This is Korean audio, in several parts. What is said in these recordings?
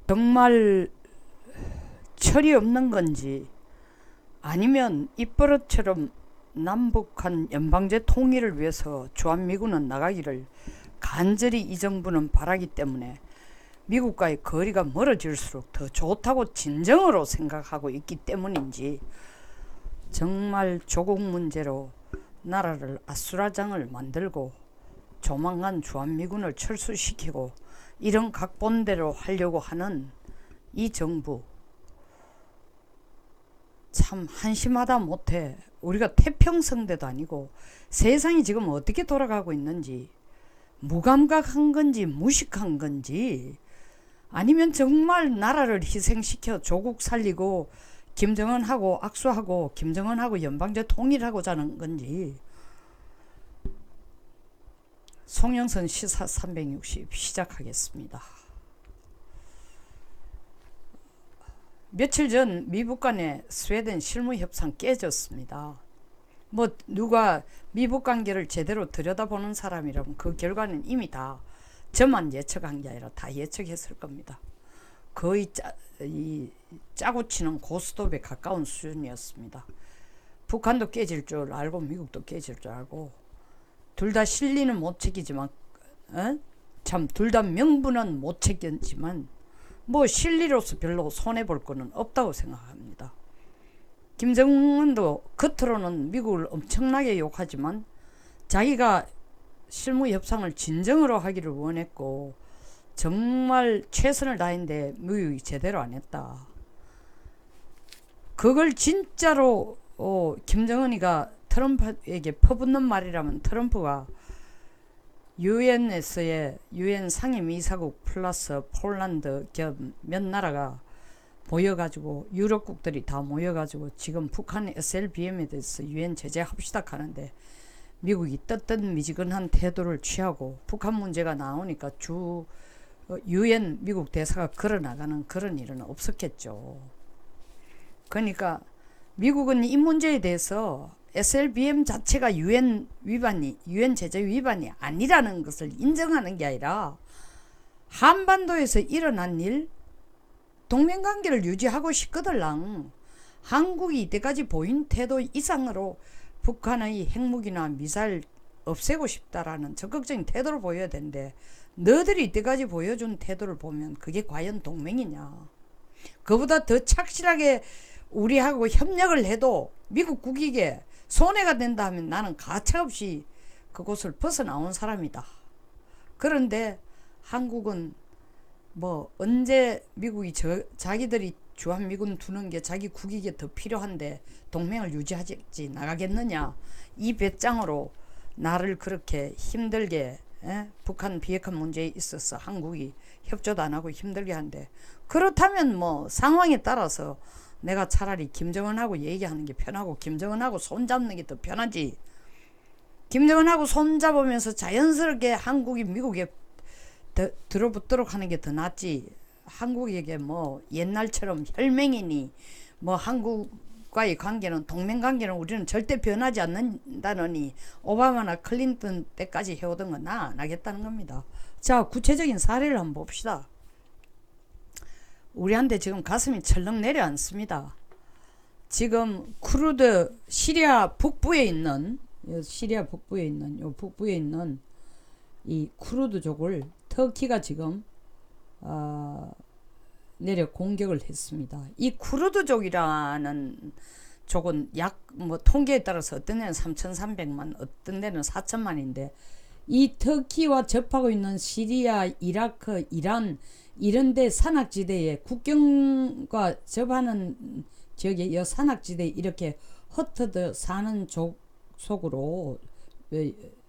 정말 철이 없는 건지 아니면 입버릇처럼 남북한 연방제 통일을 위해서 주한미군은 나가기를 간절히 이 정부는 바라기 때문에 미국과의 거리가 멀어질수록 더 좋다고 진정으로 생각하고 있기 때문인지 정말 조국 문제로 나라를 아수라장을 만들고 조만간 주한미군을 철수시키고 이런 각본대로 하려고 하는 이 정부 참 한심하다 못해. 우리가 태평성대도 아니고 세상이 지금 어떻게 돌아가고 있는지 무감각한 건지 무식한 건지 아니면 정말 나라를 희생시켜 조국 살리고 김정은하고 악수하고 김정은하고 연방제 통일하고자 하는 건지. 송영선 시사 360 시작하겠습니다. 며칠 전 미북 간의 스웨덴 실무협상 깨졌습니다. 뭐 누가 미북 관계를 제대로 들여다보는 사람이라면 그 결과는 이미 다 저만 예측한 게 아니라 다 예측했을 겁니다. 거의 짜고 치는 고스톱에 가까운 수준이었습니다. 북한도 깨질 줄 알고 미국도 깨질 줄 알고 둘 다 실리는 못 챙기지만 참 둘 다 명분은 못 챙겼지만 뭐 실리로서 별로 손해볼 거는 없다고 생각합니다. 김정은도 겉으로는 미국을 엄청나게 욕하지만 자기가 실무협상을 진정으로 하기를 원했고 정말 최선을 다했는데 미국이 제대로 안 했다. 그걸 진짜로 김정은이가 트럼프에게 퍼붓는 말이라면 트럼프가 유엔에서의 유엔 상임이사국 플러스 폴란드 겸 몇 나라가 모여가지고 유럽국들이 다 모여가지고 지금 북한 SLBM에 대해서 유엔 제재합시다 하는데 미국이 뜨뜻미지근한 태도를 취하고 북한 문제가 나오니까 유엔 미국 대사가 걸어나가는 그런 일은 없었겠죠. 그러니까 미국은 이 문제에 대해서 SLBM 자체가 유엔 제재 위반이 아니라는 것을 인정하는 게 아니라 한반도에서 일어난 일, 동맹관계를 유지하고 싶거들랑 한국이 이때까지 보인 태도 이상으로 북한의 핵무기나 미사일 없애고 싶다라는 적극적인 태도를 보여야 되는데 너들이 이때까지 보여준 태도를 보면 그게 과연 동맹이냐. 그보다 더 착실하게 우리하고 협력을 해도 미국 국익에 손해가 된다 하면 나는 가차없이 그곳을 벗어나온 사람이다. 그런데 한국은 뭐 언제 미국이 자기들이 주한미군 두는 게 자기 국익에 더 필요한데 동맹을 유지하지 나가겠느냐. 이 배짱으로 나를 그렇게 힘들게 북한 비핵화 문제에 있어서 한국이 협조도 안 하고 힘들게 한데 그렇다면 뭐 상황에 따라서 내가 차라리 김정은하고 얘기하는 게 편하고 김정은하고 손잡는 게 더 편하지. 김정은하고 손잡으면서 자연스럽게 한국이 미국에 들어붙도록 하는 게 더 낫지. 한국에게 뭐 옛날처럼 혈맹이니 뭐 한국과의 관계는 동맹관계는 우리는 절대 변하지 않는다느니 오바마나 클린턴 때까지 해오던 건 나 안 하겠다는 겁니다. 자, 구체적인 사례를 한번 봅시다. 우리한테 지금 가슴이 철렁 내려앉습니다. 지금 쿠르드 시리아 북부에 있는 이 쿠르드족을 터키가 지금 내려 공격을 했습니다. 이 쿠르드족이라는 족은 약 뭐 통계에 따라서 어떤 데는 3,300만, 어떤 데는 4천만인데 이 터키와 접하고 있는 시리아, 이라크, 이란 이런데 산악지대에 국경과 접하는 지역에 이 산악지대에 이렇게 흩어져 사는 속으로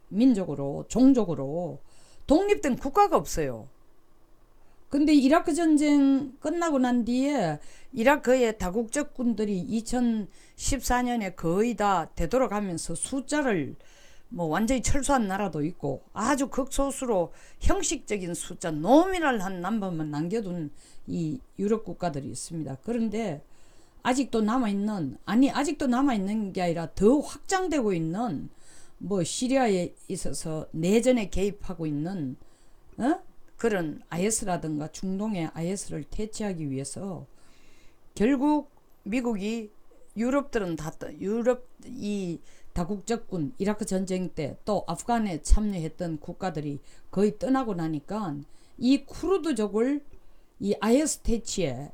민족으로 종족으로 독립된 국가가 없어요. 근데 이라크 전쟁 끝나고 난 뒤에 이라크의 다국적 군들이 2014년에 거의 다 되돌아가면서 숫자를 뭐 완전히 철수한 나라도 있고 아주 극소수로 형식적인 숫자 노미널한 넘버만 남겨둔 이 유럽 국가들이 있습니다. 그런데 아직도 남아있는 게 아니라 더 확장되고 있는 뭐 시리아에 있어서 내전에 개입하고 있는 그런 IS라든가 중동의 IS를 퇴치하기 위해서 결국 미국이 유럽들은 유럽 이 다국적군 이라크 전쟁 때 또 아프간에 참여했던 국가들이 거의 떠나고 나니까 이 쿠르드족을 이 IS 퇴치에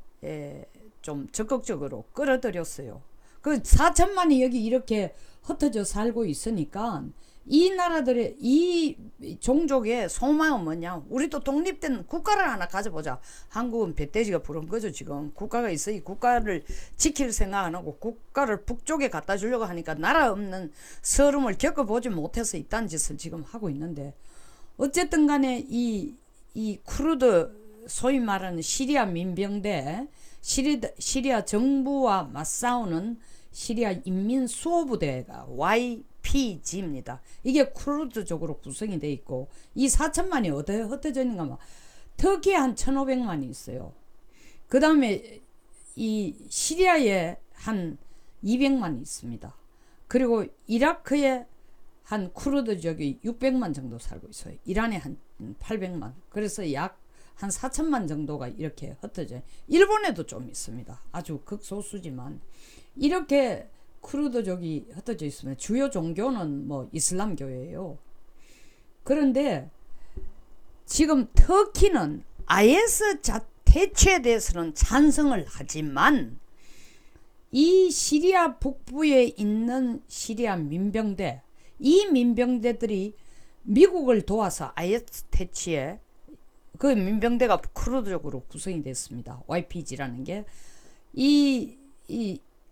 좀 적극적으로 끌어들였어요. 그 4천만이 여기 이렇게 흩어져 살고 있으니까 이 나라들의 이 종족의 소망은 뭐냐? 우리도 독립된 국가를 하나 가져보자. 한국은 배돼지가 부른 거죠. 지금 국가가 있어 이 국가를 지킬 생각 안 하고 국가를 북쪽에 갖다 주려고 하니까 나라 없는 서름을 겪어보지 못해서 이딴 짓을 지금 하고 있는데, 어쨌든 간에 이 쿠르드 소위 말하는 시리아 민병대, 시리아 정부와 맞싸우는 시리아 인민수호부대가 YPG입니다. 이게 쿠르드족으로 구성이 돼 있고, 이 4천만이 어디에 흩어져 있는가 하면 터키에 한 1,500만이 있어요. 그 다음에 이 시리아에 한 200만이 있습니다. 그리고 이라크에 한 쿠르드족이 600만 정도 살고 있어요. 이란에 한 800만. 그래서 약 한 4천만 정도가 이렇게 흩어져요. 일본에도 좀 있습니다. 아주 극소수지만 이렇게 쿠르드족이 흩어져 있으면 주요 종교는 뭐 이슬람교예요. 그런데 지금 터키는 IS 퇴치에 대해서는 찬성을 하지만 이 시리아 북부에 있는 시리아 민병대, 이 민병대들이 미국을 도와서 IS 퇴치에, 그 민병대가 쿠르드족으로 구성이 됐습니다. YPG라는 게 이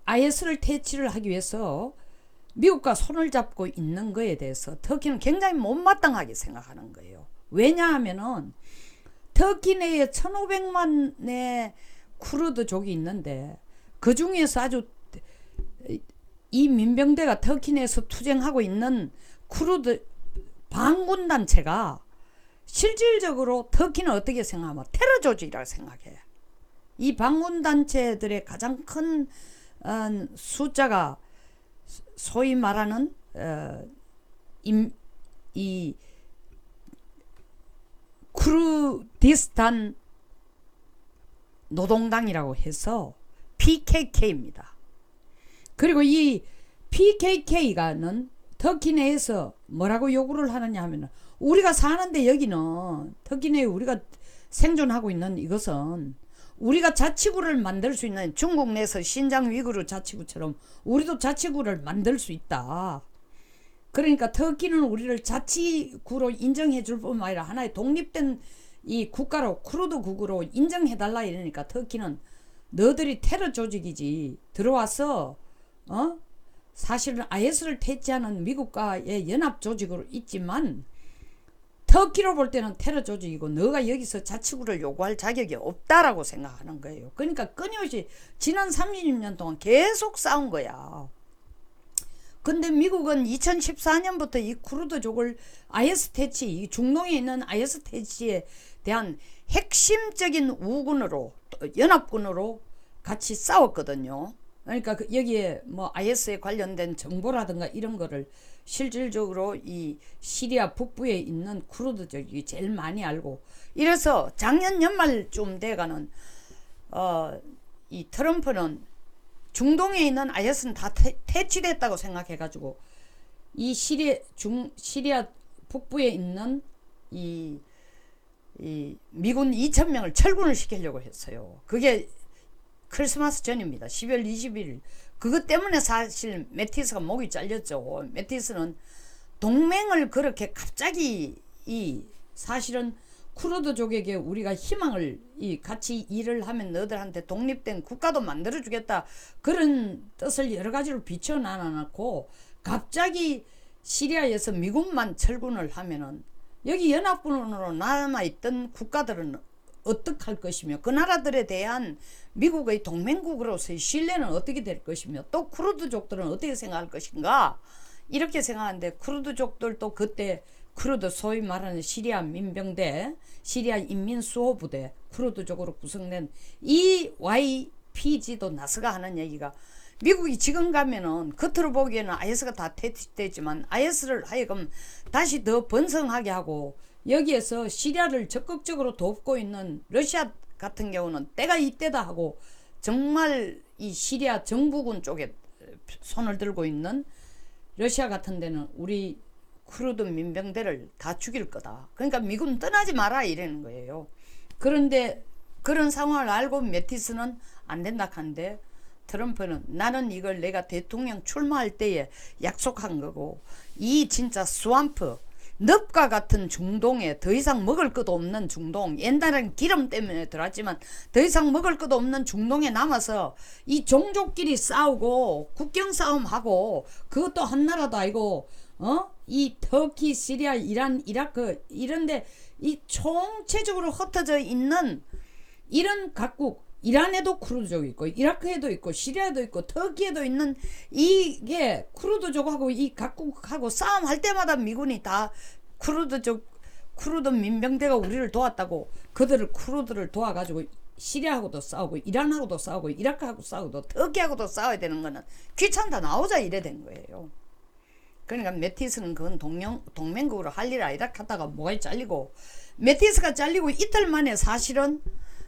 IS를 퇴치를 하기 위해서 미국과 손을 잡고 있는 거에 대해서 터키는 굉장히 못마땅하게 생각하는 거예요. 왜냐하면은 터키 내에 1,500만의 쿠르드족이 있는데 그 중에서 아주 이 민병대가 터키 내에서 투쟁하고 있는 쿠르드 반군 단체가 실질적으로 터키는 어떻게 생각하면 테러 조직이라고 생각해. 이 반군 단체들의 가장 큰 숫자가 소위 말하는 이 쿠르디스탄 노동당이라고 해서 PKK입니다. 그리고 이 PKK가는 터키 내에서 뭐라고 요구를 하느냐 하면, 우리가 사는데 여기는 터키 내에 우리가 생존하고 있는 이것은 우리가 자치구를 만들 수 있는, 중국 내에서 신장 위구르 자치구처럼 우리도 자치구를 만들 수 있다. 그러니까 터키는 우리를 자치구로 인정해 줄 뿐만 아니라 하나의 독립된 이 국가로, 쿠르드 국으로 인정해 달라 이러니까 터키는 너들이 테러 조직이지 들어와서 사실은 IS를 퇴치하는 미국과의 연합 조직으로 있지만 터키로 볼 때는 테러 조직이고 너가 여기서 자치구를 요구할 자격이 없다라고 생각하는 거예요. 그러니까 끊임없이 지난 30년 동안 계속 싸운 거야. 근데 미국은 2014년부터 이 쿠르드족을 IS 퇴치, 이 중동에 있는 IS 퇴치에 대한 핵심적인 우군으로, 연합군으로 같이 싸웠거든요. 그러니까 여기에 뭐 IS에 관련된 정보라든가 이런 거를 실질적으로 이 시리아 북부에 있는 쿠르드족이 제일 많이 알고, 이래서 작년 연말쯤 돼가는 이 트럼프는 중동에 있는 IS는 다 퇴치됐다고 생각해가지고 이 시리아 북부에 있는 이 미군 2,000명을 철군을 시키려고 했어요. 그게 크리스마스 전입니다. 12월 21일. 그것 때문에 사실 매티스가 목이 잘렸죠. 매티스는 동맹을 그렇게 갑자기 사실은 쿠르드족에게 우리가 희망을 같이 일을 하면 너들한테 독립된 국가도 만들어주겠다, 그런 뜻을 여러 가지로 비춰놔놓고 갑자기 시리아에서 미군만 철군을 하면은 여기 연합군으로 남아있던 국가들은 어떡할 것이며, 그 나라들에 대한 미국의 동맹국으로서의 신뢰는 어떻게 될 것이며, 또 쿠르드족들은 어떻게 생각할 것인가, 이렇게 생각하는데, 쿠르드족들도 그때 쿠르드 소위 말하는 시리아 민병대, 시리아 인민수호부대, 쿠르드족으로 구성된 이 YPG도 나서가 하는 얘기가, 미국이 지금 가면은 겉으로 보기에는 IS가 다 퇴치됐지만 IS를 하여금 다시 더 번성하게 하고 여기에서 시리아를 적극적으로 돕고 있는 러시아 같은 경우는 때가 이때다 하고 정말 이 시리아 정부군 쪽에 손을 들고 있는 러시아 같은 데는 우리 쿠르드 민병대를 다 죽일 거다. 그러니까 미군 떠나지 마라 이러는 거예요. 그런데 그런 상황을 알고 매티스는 안 된다 하는데 트럼프는 나는 이걸 내가 대통령 출마할 때에 약속한 거고 이 진짜 스왑프 늪과 같은 중동에 더 이상 먹을 것도 없는 중동, 옛날엔 기름 때문에 들어왔지만 더 이상 먹을 것도 없는 중동에 남아서 이 종족끼리 싸우고 국경 싸움하고 그것도 한 나라도 아니고 이 터키, 시리아, 이란, 이라크 이런데 이 총체적으로 흩어져 있는 이런 각국, 이란에도 쿠르드족이 있고 이라크에도 있고 시리아에도 있고 터키에도 있는 이게 쿠르드족하고 이 각국하고 싸움할 때마다 미군이 다 쿠르드 민병대가 우리를 도왔다고 그들을 쿠르드를 도와가지고 시리아하고도 싸우고 이란하고도 싸우고 이라크하고 싸우고 터키하고도 싸워야 되는 거는 귀찮다 나오자 이래 된 거예요. 그러니까 매티스는 그건 동맹국으로 할 일 아니라 하다가 뭐가 잘리고 매티스가 잘리고 이틀 만에 사실은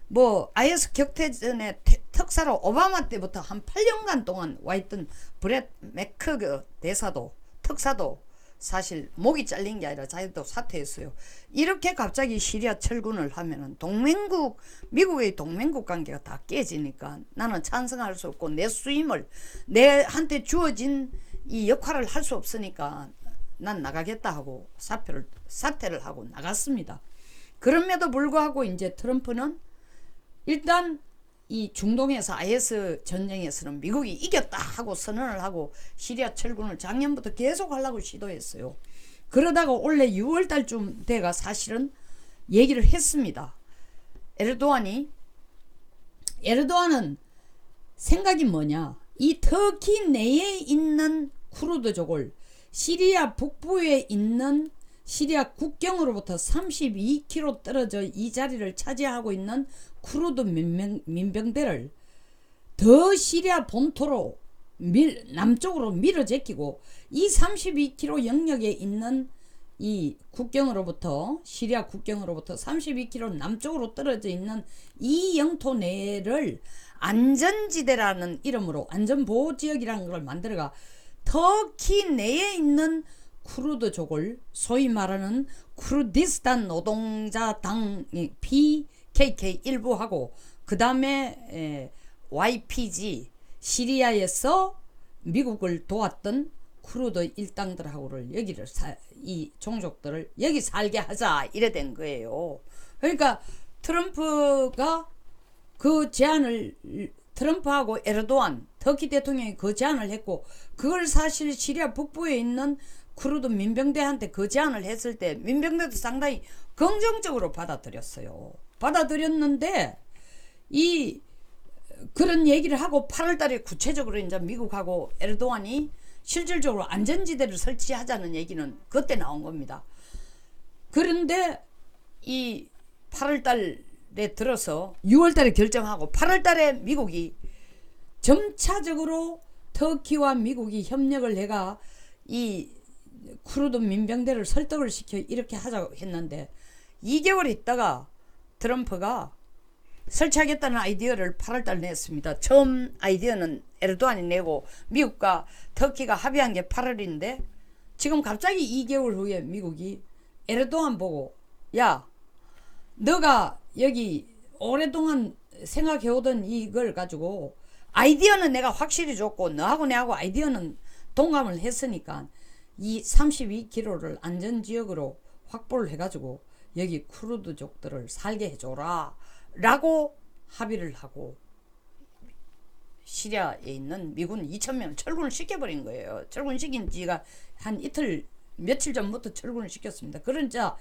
뭐 IS 격퇴전에 특사로 오바마 때부터 한 8년간 동안 와있던 브렛 매커그 대사도 특사도 사실 목이 잘린 게 아니라 자기도 사퇴했어요. 이렇게 갑자기 시리아 철군을 하면은 동맹국 미국의 동맹국 관계가 다 깨지니까 나는 찬성할 수 없고 내 수임을 내한테 주어진 이 역할을 할 수 없으니까 난 나가겠다 하고 사퇴를 하고 나갔습니다. 그럼에도 불구하고 이제 트럼프는 일단 이 중동에서 IS 전쟁에서는 미국이 이겼다 하고 선언을 하고 시리아 철군을 작년부터 계속 하려고 시도했어요. 그러다가 올해 6월달쯤 돼가 사실은 얘기를 했습니다. 에르도안은 생각이 뭐냐, 이 터키 내에 있는 쿠르드족을 시리아 북부에 있는 시리아 국경으로부터 32km 떨어져 이 자리를 차지하고 있는 쿠르드 민병대를 더 시리아 본토로 남쪽으로 밀어 제끼고 이 32km 영역에 있는 이 국경으로부터 시리아 국경으로부터 32km 남쪽으로 떨어져 있는 이 영토 내를 안전지대라는 이름으로 안전보호지역이라는 걸 만들어가 터키 내에 있는 쿠르드족을 소위 말하는 쿠르디스탄 노동자당 PKK 일부하고 그 다음에 YPG 시리아에서 미국을 도왔던 쿠르드 일당들하고를 여기를 이 종족들을 여기 살게 하자 이래 된 거예요. 그러니까 트럼프가 그 제안을 트럼프하고 에르도안 터키 대통령이 그 제안을 했고 그걸 사실 시리아 북부에 있는 쿠르드 민병대한테 그 제안을 했을 때 민병대도 상당히 긍정적으로 받아들였어요. 받아들였는데 이 그런 얘기를 하고 8월달에 구체적으로 이제 미국하고 에르도안이 실질적으로 안전지대를 설치하자는 얘기는 그때 나온 겁니다. 그런데 이 8월달에 들어서 6월달에 결정하고 8월달에 미국이 점차적으로 터키와 미국이 협력을 해가 이 쿠르드 민병대를 설득을 시켜 이렇게 하자고 했는데 2개월 있다가 트럼프가 설치하겠다는 아이디어를 8월달 냈습니다. 처음 아이디어는 에르도안이 내고 미국과 터키가 합의한 게 8월인데 지금 갑자기 2개월 후에 미국이 에르도안 보고 야 너가 여기 오랫동안 생각해오던 이걸 가지고 아이디어는 내가 확실히 줬고 너하고 내하고 아이디어는 동감을 했으니까 이 32km를 안전지역으로 확보를 해가지고 여기 쿠르드족들을 살게 해줘라 라고 합의를 하고 시리아에 있는 미군 2,000명을 철군을 시켜버린 거예요. 철군시킨 지가 한 이틀 며칠 전부터 철군을 시켰습니다. 그러자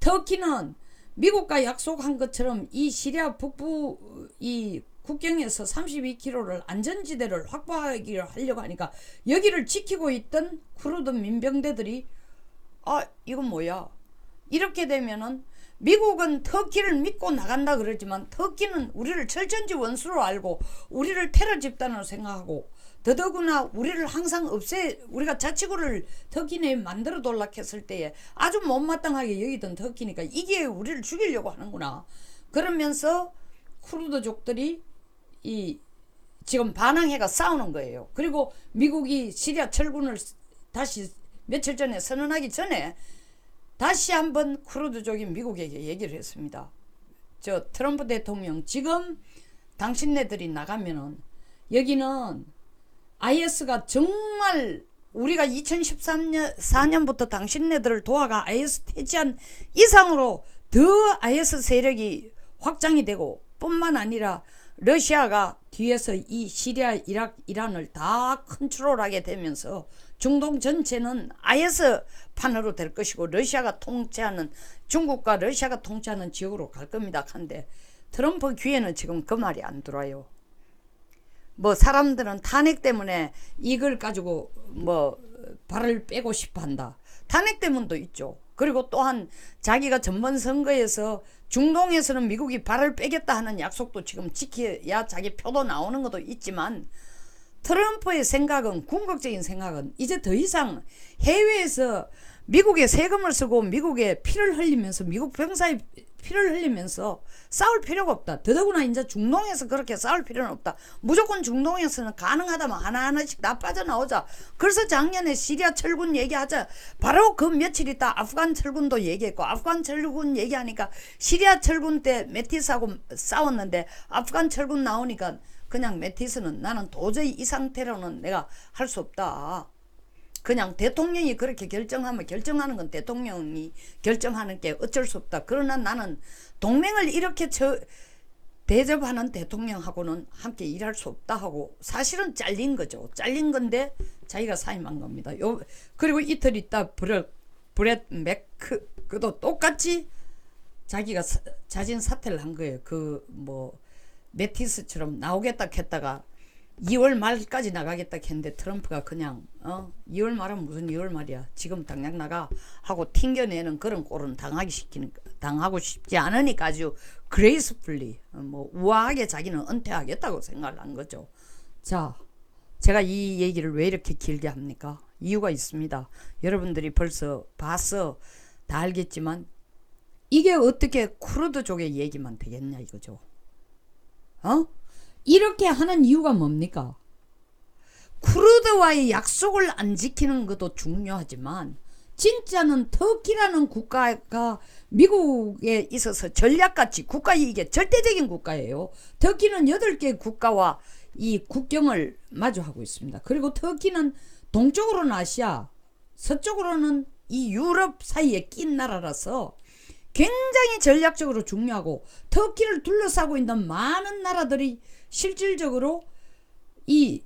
터키는 미국과 약속한 것처럼 이 시리아 북부 이 국경에서 32km를 안전지대를 확보하기를 하려고 하니까 여기를 지키고 있던 쿠르드 민병대들이 이건 뭐야 이렇게 되면은 미국은 터키를 믿고 나간다 그러지만 터키는 우리를 철전지 원수로 알고 우리를 테러 집단으로 생각하고 더더구나 우리를 항상 우리가 자치구를 터키 내에 만들어 돌라 했을 때에 아주 못마땅하게 여기던 터키니까 이게 우리를 죽이려고 하는구나. 그러면서 쿠르드족들이 지금 반항해가 싸우는 거예요. 그리고 미국이 시리아 철군을 다시 며칠 전에 선언하기 전에 다시 한번 쿠르드족이 미국에게 얘기를 했습니다. 저 트럼프 대통령, 지금 당신네들이 나가면은 여기는 IS가 정말 우리가 2013년 4년부터 당신네들을 도와가 IS 퇴치한 이상으로 더 IS 세력이 확장이 되고 뿐만 아니라 러시아가 뒤에서 이 시리아, 이라크, 이란을 다 컨트롤하게 되면서 중동 전체는 IS 판으로 될 것이고 러시아가 통치하는, 중국과 러시아가 통치하는 지역으로 갈 겁니다. 한데 트럼프 귀에는 지금 그 말이 안 들어요. 뭐 사람들은 탄핵 때문에 이걸 가지고 뭐 발을 빼고 싶어 한다. 탄핵 때문도 있죠. 그리고 또한 자기가 전번 선거에서 중동에서는 미국이 발을 빼겠다 하는 약속도 지금 지켜야 자기 표도 나오는 것도 있지만, 트럼프의 생각은, 궁극적인 생각은 이제 더 이상 해외에서 미국의 세금을 쓰고 미국의 피를 흘리면서, 미국 병사의 피를 흘리면서 싸울 필요가 없다. 더더구나 이제 중동에서 그렇게 싸울 필요는 없다. 무조건 중동에서는 가능하다면 하나하나씩 다 빠져나오자. 그래서 작년에 시리아 철군 얘기하자. 바로 그 며칠 있다 아프간 철군도 얘기했고, 아프간 철군 얘기하니까 시리아 철군 때 메티스하고 싸웠는데 아프간 철군 나오니까 그냥 메티스는 나는 도저히 이 상태로는 내가 할 수 없다. 그냥 대통령이 그렇게 결정하면 결정하는 건 대통령이 결정하는 게 어쩔 수 없다. 그러나 나는 동맹을 이렇게 대접하는 대통령하고는 함께 일할 수 없다 하고 사실은 잘린 거죠. 잘린 건데 자기가 사임한 겁니다. 그리고 이틀 있다 브렛 매크 그도 똑같이 자기가 자진 사퇴를 한 거예요. 그 뭐 메티스처럼 나오겠다 했다가 2월 말까지 나가겠다 했는데 트럼프가 그냥 2월 말은 무슨 2월 말이야, 지금 당장 나가 하고 튕겨내는 그런 꼴은 당하고 싶지 않으니까 아주 그레이스풀리 뭐 우아하게 자기는 은퇴하겠다고 생각을 한 거죠. 자, 제가 이 얘기를 왜 이렇게 길게 합니까? 이유가 있습니다. 여러분들이 벌써 봐서 다 알겠지만 이게 어떻게 쿠르드족의 얘기만 되겠냐 이거죠. 이렇게 하는 이유가 뭡니까? 쿠르드와의 약속을 안 지키는 것도 중요하지만 진짜는 터키라는 국가가 미국에 있어서 전략가치, 국가이익의 절대적인 국가예요. 터키는 8개 국가와 이 국경을 마주하고 있습니다. 그리고 터키는 동쪽으로는 아시아, 서쪽으로는 이 유럽 사이에 낀 나라라서 굉장히 전략적으로 중요하고, 터키를 둘러싸고 있는 많은 나라들이 실질적으로 이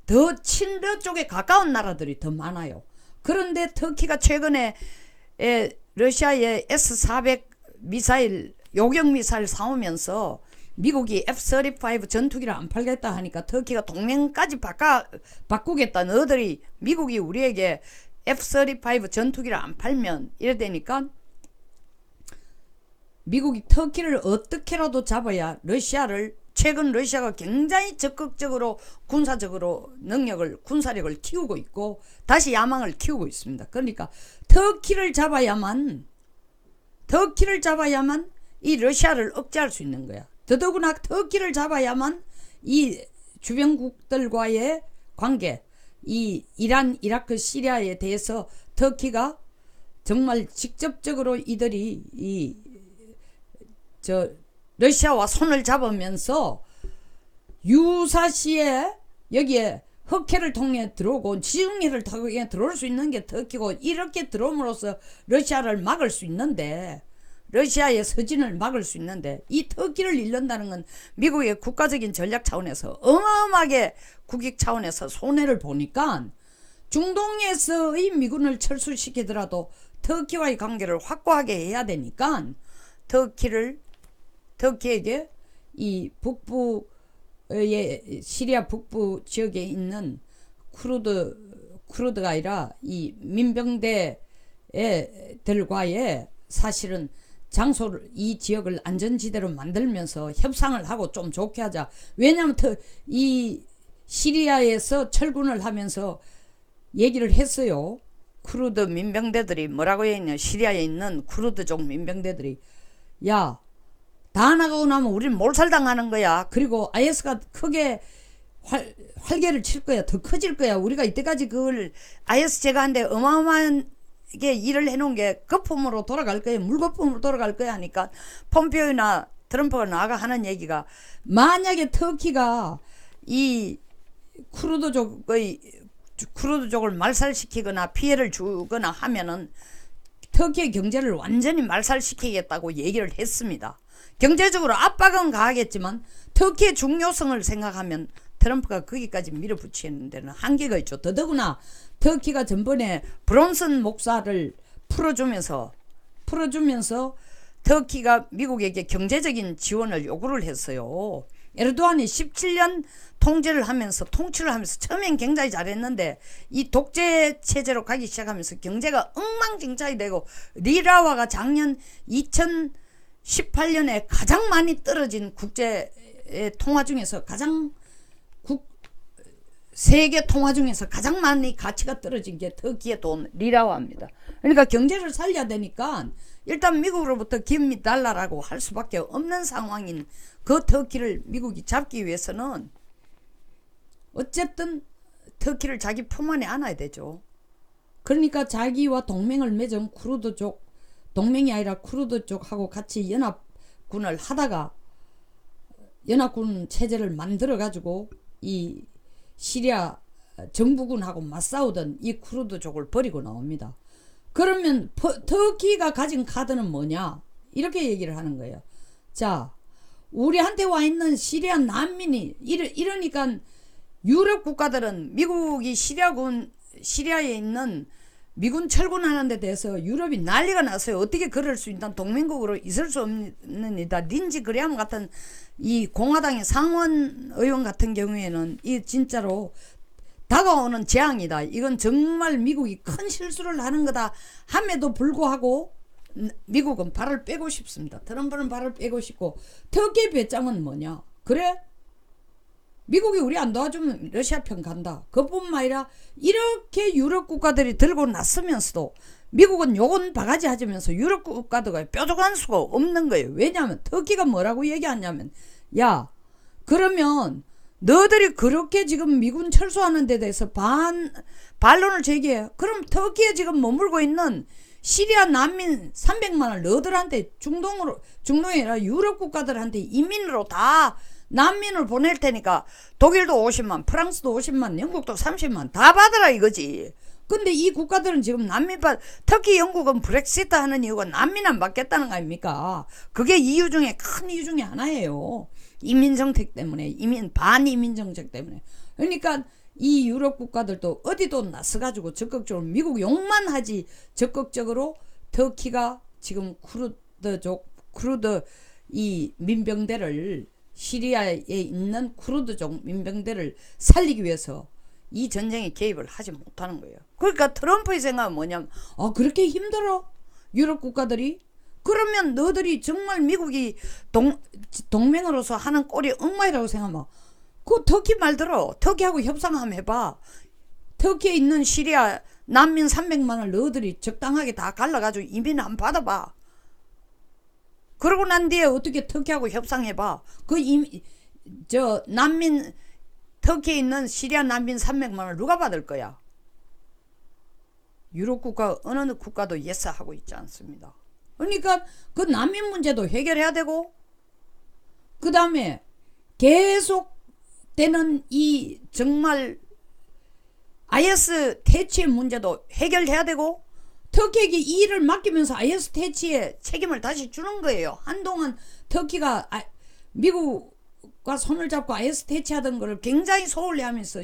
더 친러 쪽에 가까운 나라들이 더 많아요. 그런데 터키가 최근에 러시아의 S-400 미사일, 요격 미사일 사오면서 미국이 F-35 전투기를 안 팔겠다 하니까 터키가 동맹까지 바꾸겠다. 너희들이, 미국이 우리에게 F-35 전투기를 안 팔면 이래 되니까 미국이 터키를 어떻게라도 잡아야 러시아를, 최근 러시아가 굉장히 적극적으로 군사적으로 군사력을 키우고 있고 다시 야망을 키우고 있습니다. 그러니까 터키를 잡아야만 이 러시아를 억제할 수 있는 거야. 더더구나 터키를 잡아야만 이 주변국들과의 관계, 이 이란, 이라크, 시리아에 대해서 터키가 정말 직접적으로 이들이 러시아와 손을 잡으면서 유사시에 여기에 흑해를 통해 들어오고 지중해를 통해 들어올 수 있는 게 터키고, 이렇게 들어옴으로써 러시아를 막을 수 있는데, 러시아의 서진을 막을 수 있는데, 이 터키를 잃는다는 건 미국의 국가적인 전략 차원에서 어마어마하게 국익 차원에서 손해를 보니까 중동에서의 미군을 철수시키더라도 터키와의 관계를 확고하게 해야 되니까 터키에게 이 북부의 시리아 북부 지역에 있는 쿠르드가 아니라 이 민병대들과의 사실은 장소를, 이 지역을 안전지대로 만들면서 협상을 하고 좀 좋게 하자. 왜냐하면 이 시리아에서 철군을 하면서 얘기를 했어요. 쿠르드 민병대들이 뭐라고 했냐. 시리아에 있는 쿠르드족 민병대들이 야, 다 나가고 나면 우리는 몰살당하는 거야. 그리고 IS가 크게 활개를 칠 거야. 더 커질 거야. 우리가 이때까지 그걸 IS 제거하는데 어마어마하게 일을 해놓은 게 거품으로 돌아갈 거야. 물거품으로 돌아갈 거야 하니까 폼페오나 트럼프가 나가 하는 얘기가 만약에 터키가 이 쿠르드족을 말살시키거나 피해를 주거나 하면은 터키의 경제를 완전히 말살시키겠다고 얘기를 했습니다. 경제적으로 압박은 가하겠지만 터키의 중요성을 생각하면 트럼프가 거기까지 밀어붙이는 데는 한계가 있죠. 더더구나 터키가 전번에 브론슨 목사를 풀어주면서 터키가 미국에게 경제적인 지원을 요구를 했어요. 에르도안이 17년 통치를 하면서 처음엔 굉장히 잘했는데 이 독재 체제로 가기 시작하면서 경제가 엉망진창이 되고 리라화가 작년 2018년에 가장 많이 떨어진 국제 통화 중에서 세계 통화 중에서 가장 많이 가치가 떨어진 게 터키의 돈 리라화입니다. 그러니까 경제를 살려야 되니까 일단 미국으로부터 김미 달라라고 할 수밖에 없는 상황인 그 터키를 미국이 잡기 위해서는 어쨌든 터키를 자기 품 안에 안아야 되죠. 그러니까 자기와 동맹을 맺은 쿠르드족, 동맹이 아니라 쿠르드족하고 같이 연합군을 하다가 연합군 체제를 만들어 가지고 이 시리아 정부군하고 맞싸우던 이 쿠르드족을 버리고 나옵니다. 그러면 터키가 가진 카드는 뭐냐? 이렇게 얘기를 하는 거예요. 자, 우리한테 와 있는 시리아 난민이 이러니까 유럽 국가들은 미국이 시리아에 있는 미군 철군하는 데 대해서 유럽이 난리가 났어요. 어떻게 그럴 수 있는 동맹국으로 있을 수 없는 이다. 린지 그레함 같은 이 공화당의 상원 의원 같은 경우에는 이 진짜로 다가오는 재앙이다. 이건 정말 미국이 큰 실수를 하는 거다 함에도 불구하고 미국은 발을 빼고 싶습니다. 트럼프는 발을 빼고 싶고 터키의 배짱은 뭐냐? 그래? 미국이 우리 안 도와주면 러시아 편 간다. 그뿐만 아니라 이렇게 유럽 국가들이 들고 났으면서도 미국은 요건 바가지 하면서 유럽 국가들과 뾰족한 수가 없는 거예요. 왜냐하면 터키가 뭐라고 얘기하냐면 야, 그러면 너들이 그렇게 지금 미군 철수하는 데 대해서 반론을 제기해. 그럼 터키에 지금 머물고 있는 시리아 난민 300만을 너들한테 중동이 아니라 유럽 국가들한테 이민으로 다 난민을 보낼 테니까 독일도 50만, 프랑스도 50만, 영국도 30만 다 받으라 이거지. 근데 이 국가들은 지금 특히 영국은 브렉시트 하는 이유가 난민 안 받겠다는 거 아닙니까? 그게 큰 이유 중에 하나예요. 이민 정책 때문에, 반이민 정책 때문에. 그러니까 이 유럽 국가들도 어디도 나서가지고 적극적으로 미국 욕만 하지 적극적으로 터키가 지금 쿠르드 이 민병대를 시리아에 있는 쿠르드족 민병대를 살리기 위해서 이 전쟁에 개입을 하지 못하는 거예요. 그러니까 트럼프의 생각은 뭐냐면 그렇게 힘들어 유럽 국가들이? 그러면 너들이 정말 미국이 동맹으로서 하는 꼴이 엉망이라고 생각하면 그 터키 말 들어. 터키하고 협상 한번 해봐. 터키에 있는 시리아 난민 300만을 너희들이 적당하게 다 갈라가지고 이민 한번 받아봐. 그러고 난 뒤에 어떻게 터키하고 협상해봐. 터키에 있는 시리아 난민 300만을 누가 받을 거야? 유럽 국가 어느 국가도 예스하고 있지 않습니다. 그러니까 그 난민 문제도 해결해야 되고 그 다음에 계속 되는 이 정말 IS 퇴치 문제도 해결해야 되고 터키에게 이 일을 맡기면서 IS 퇴치에 책임을 다시 주는 거예요. 한동안 터키가 미국과 손을 잡고 IS 퇴치하던 거를 굉장히 소홀히 하면서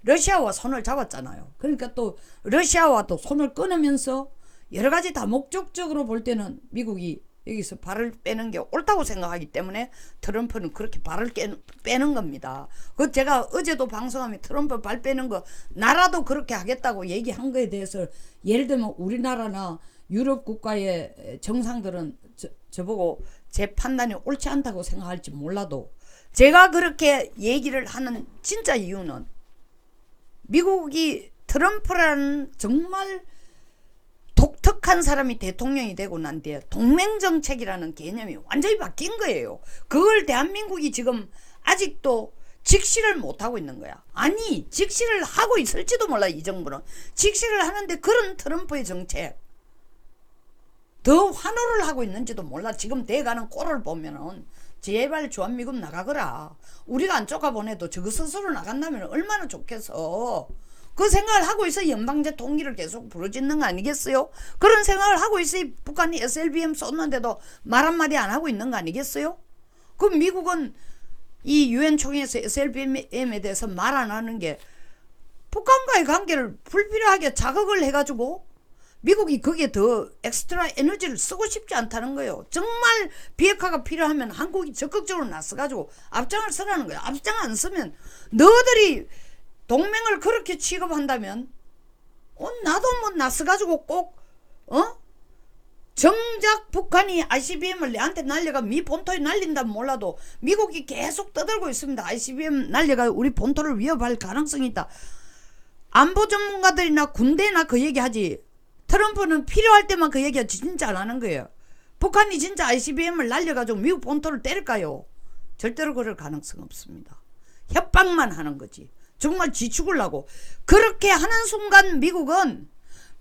러시아와 손을 잡았잖아요. 그러니까 또 러시아와 또 손을 끊으면서 여러 가지 다 목적적으로 볼 때는 미국이 여기서 발을 빼는 게 옳다고 생각하기 때문에 트럼프는 그렇게 발을 빼는 겁니다. 그 제가 어제도 방송하면 트럼프 발 빼는 거 나라도 그렇게 하겠다고 얘기한 거에 대해서 예를 들면 우리나라나 유럽 국가의 정상들은 저보고 제 판단이 옳지 않다고 생각할지 몰라도 제가 그렇게 얘기를 하는 진짜 이유는 미국이 트럼프라는 정말 독특한 사람이 대통령이 되고 난 뒤에 동맹정책이라는 개념이 완전히 바뀐 거예요. 그걸 대한민국이 지금 아직도 직시를 못하고 있는 거야. 아니, 직시를 하고 있을지도 몰라. 이 정부는 직시를 하는데 그런 트럼프의 정책 더 환호를 하고 있는지도 몰라. 지금 돼가는 꼴을 보면은 제발 주한미군 나가거라. 우리가 안 쫓아보내도 저거 스스로 나간다면 얼마나 좋겠어. 그 생각을 하고 있어. 연방제 통일을 계속 부르짖는 거 아니겠어요? 그런 생각을 하고 있어. 북한이 SLBM 쏘는데도 말 한마디 안 하고 있는 거 아니겠어요? 그럼 미국은 이 유엔 총회에서 SLBM에 대해서 말 안 하는 게 북한과의 관계를 불필요하게 자극을 해가지고 미국이 거기에 더 엑스트라 에너지를 쓰고 싶지 않다는 거예요. 정말 비핵화가 필요하면 한국이 적극적으로 나서가지고 앞장을 서라는 거예요. 앞장 안 서면 너희들이 동맹을 그렇게 취급한다면 나도 뭐 나서가지고 꼭 정작 북한이 ICBM을 내한테 날려가 미 본토에 날린다면 몰라도 미국이 계속 떠들고 있습니다. ICBM 날려가 우리 본토를 위협할 가능성이 있다. 안보 전문가들이나 군대나 그 얘기하지. 트럼프는 필요할 때만 그 얘기가 진짜 안 하는 거예요. 북한이 진짜 ICBM을 날려가지고 미국 본토를 때릴까요? 절대로 그럴 가능성 없습니다. 협박만 하는 거지. 정말 지 죽으려고. 그렇게 하는 순간 미국은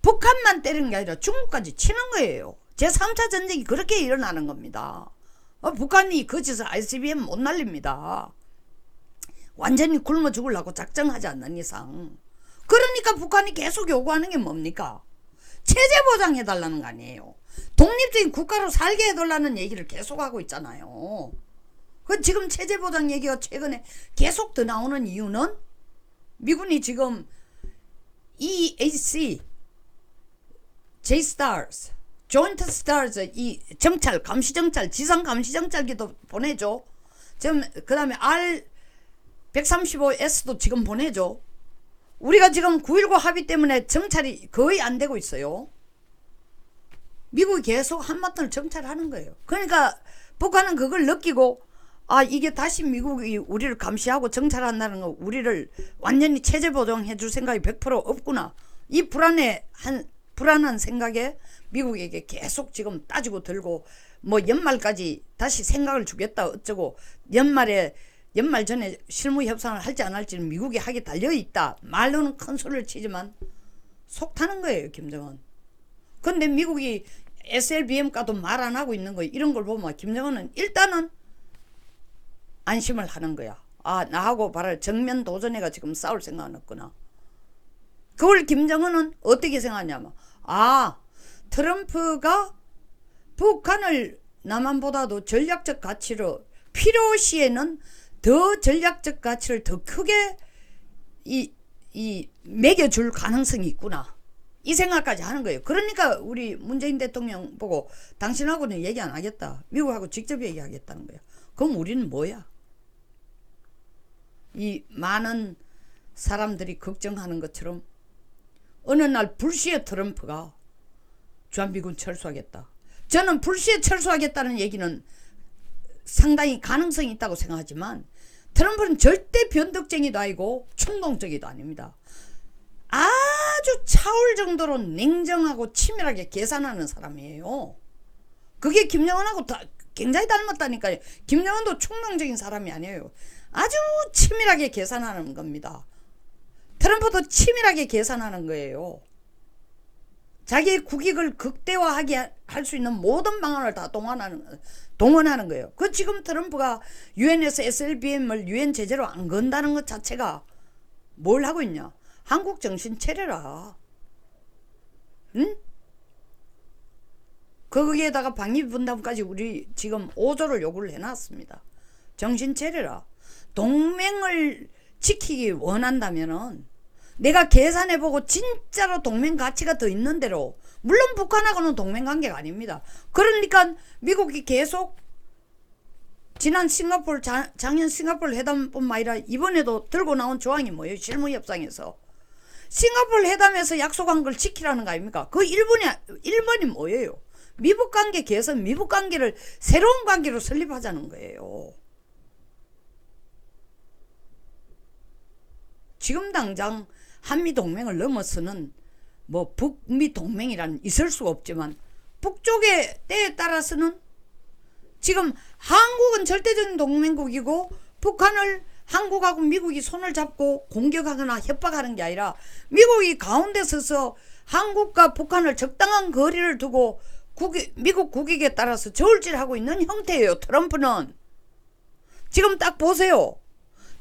북한만 때리는 게 아니라 중국까지 치는 거예요. 제3차 전쟁이 그렇게 일어나는 겁니다. 북한이 그 짓을 ICBM 못 날립니다. 완전히 굶어 죽으려고 작정하지 않는 이상. 그러니까 북한이 계속 요구하는 게 뭡니까? 체제 보장해달라는 거 아니에요. 독립적인 국가로 살게 해달라는 얘기를 계속하고 있잖아요. 그 지금 체제 보장 얘기가 최근에 계속 더 나오는 이유는 미군이 지금 EAC, J-STARS, 조인트 스타즈 이 정찰, 감시 정찰, 지상 감시 정찰기도 보내줘. 지금 그다음에 R135S도 지금 보내줘. 우리가 지금 9.19 합의 때문에 정찰이 거의 안 되고 있어요. 미국이 계속 한반도를 정찰하는 거예요. 그러니까 북한은 그걸 느끼고 이게 다시 미국이 우리를 감시하고 정찰한다는 거 우리를 완전히 체제 보장해 줄 생각이 100% 없구나. 이 불안한 생각에 미국에게 계속 지금 따지고 들고 뭐 연말까지 다시 생각을 주겠다 어쩌고 연말 전에 실무 협상을 할지 안 할지는 미국이 하게 달려있다. 말로는 큰 소리를 치지만 속 타는 거예요, 김정은. 근데 미국이 SLBM과도 말 안 하고 있는 거 이런 걸 보면 김정은은 일단은 안심을 하는 거야. 나하고 바로 정면 도전해가 지금 싸울 생각은 없구나. 그걸 김정은은 어떻게 생각하냐면 트럼프가 북한을 남한보다도 전략적 가치로 필요시에는 더 전략적 가치를 더 크게 매겨줄 가능성이 있구나. 이 생각까지 하는 거예요. 그러니까 우리 문재인 대통령 보고 당신하고는 얘기 안 하겠다. 미국하고 직접 얘기하겠다는 거야. 그럼 우리는 뭐야? 이 많은 사람들이 걱정하는 것처럼 어느 날 불시에 트럼프가 주한미군 철수하겠다. 저는 불시에 철수하겠다는 얘기는 상당히 가능성이 있다고 생각하지만 트럼프는 절대 변덕쟁이도 아니고 충동적이도 아닙니다. 아주 차올 정도로 냉정하고 치밀하게 계산하는 사람이에요. 그게 김정은하고 굉장히 닮았다니까요. 김정은도 충동적인 사람이 아니에요. 아주 치밀하게 계산하는 겁니다. 트럼프도 치밀하게 계산하는 거예요. 자기의 국익을 극대화하게 할 수 있는 모든 방안을 다 동원하는 거예요. 그 지금 트럼프가 유엔에서 SLBM을 유엔 제재로 안 건다는 것 자체가 뭘 하고 있냐? 한국 정신 차려라. 응? 거기에다가 방위 분담까지 우리 지금 5조를 요구를 해놨습니다. 정신 차려라. 동맹을 지키기 원한다면은 내가 계산해보고 진짜로 동맹 가치가 더 있는 대로, 물론 북한하고는 동맹 관계가 아닙니다. 그러니까 미국이 계속 지난 싱가포르 작년 싱가포르 회담뿐만 아니라 이번에도 들고 나온 조항이 뭐예요? 실무 협상에서 싱가포르 회담에서 약속한 걸 지키라는 거 아닙니까? 그 1번이 뭐예요? 미북 관계 개선, 미북 관계를 새로운 관계로 설립하자는 거예요. 지금 당장 한미동맹을 넘어서는 뭐 북미동맹이란 있을 수가 없지만 북쪽의 때에 따라서는 지금 한국은 절대적인 동맹국이고 북한을 한국하고 미국이 손을 잡고 공격하거나 협박하는 게 아니라 미국이 가운데 서서 한국과 북한을 적당한 거리를 두고 미국 국익에 따라서 저울질하고 있는 형태예요. 트럼프는. 지금 딱 보세요.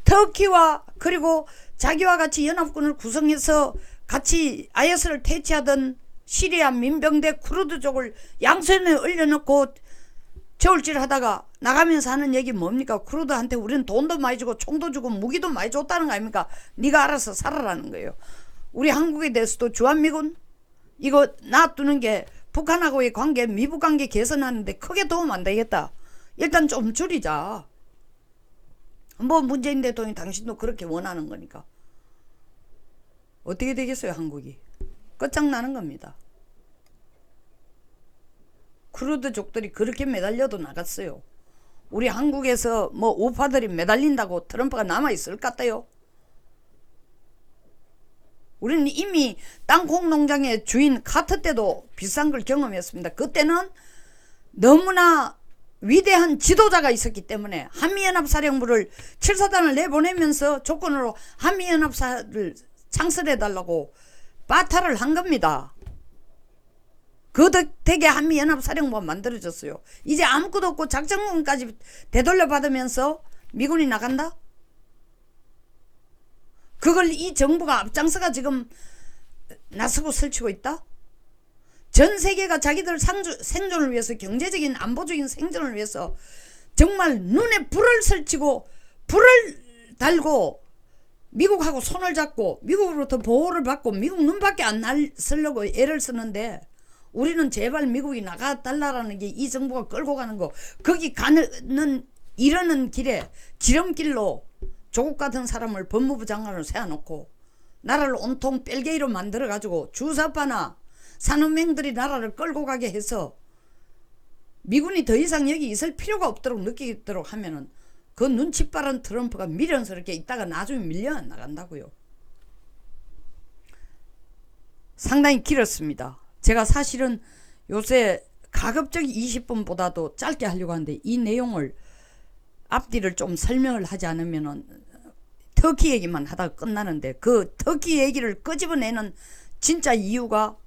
터키와 그리고 자기와 같이 연합군을 구성해서 같이 IS를 퇴치하던 시리아 민병대 쿠르드족을 양손에 올려놓고 저울질하다가 나가면서 하는 얘기 뭡니까? 쿠르드한테 우리는 돈도 많이 주고 총도 주고 무기도 많이 줬다는 거 아닙니까? 네가 알아서 살아라는 거예요. 우리 한국에 대해서도 주한미군 이거 놔두는 게 북한하고의 관계, 미북 관계 개선하는데 크게 도움 안 되겠다. 일단 좀 줄이자. 뭐 문재인 대통령이 당신도 그렇게 원하는 거니까. 어떻게 되겠어요, 한국이? 끝장나는 겁니다. 쿠르드족들이 그렇게 매달려도 나갔어요. 우리 한국에서 뭐 우파들이 매달린다고 트럼프가 남아있을 것 같아요. 우리는 이미 땅콩 농장의 주인 카터 때도 비싼 걸 경험했습니다. 그때는 너무나 위대한 지도자가 있었기 때문에 한미연합사령부를 7사단을 내보내면서 조건으로 한미연합사를 창설해달라고 바타를 한 겁니다. 그 덕택에 한미연합사령부가 만들어졌어요. 이제 아무것도 없고 작전금까지 되돌려 받으면서 미군이 나간다? 그걸 이 정부가 앞장서가 지금 나서고 설치고 있다? 전 세계가 자기들 생존을 위해서 경제적인 안보적인 생존을 위해서 정말 눈에 불을 설치고 불을 달고 미국하고 손을 잡고 미국으로부터 보호를 받고 미국 눈밖에 안 쓰려고 애를 쓰는데 우리는 제발 미국이 나가달라는 게 이 정부가 끌고 가는 거 거기 가는 이러는 길에 지름길로 조국 같은 사람을 법무부 장관으로 세워놓고 나라를 온통 뺄개이로 만들어가지고 주사파나 산업맹들이 나라를 끌고 가게 해서 미군이 더 이상 여기 있을 필요가 없도록 느끼도록 하면은 그 눈치 빠른 트럼프가 미련스럽게 있다가 나중에 밀려 나간다고요. 상당히 길었습니다. 제가 사실은 요새 가급적 20분보다도 짧게 하려고 하는데 이 내용을 앞뒤를 좀 설명을 하지 않으면은 터키 얘기만 하다가 끝나는데 그 터키 얘기를 끄집어내는 진짜 이유가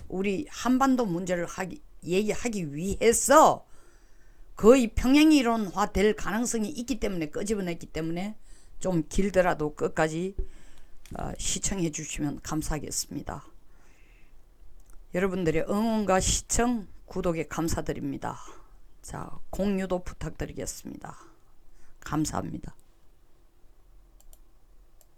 우리 한반도 문제를 얘기하기 위해서 거의 평행이론화 될 가능성이 있기 때문에 끄집어냈기 때문에 좀 길더라도 끝까지 시청해 주시면 감사하겠습니다. 여러분들의 응원과 시청, 구독에 감사드립니다. 자, 공유도 부탁드리겠습니다. 감사합니다.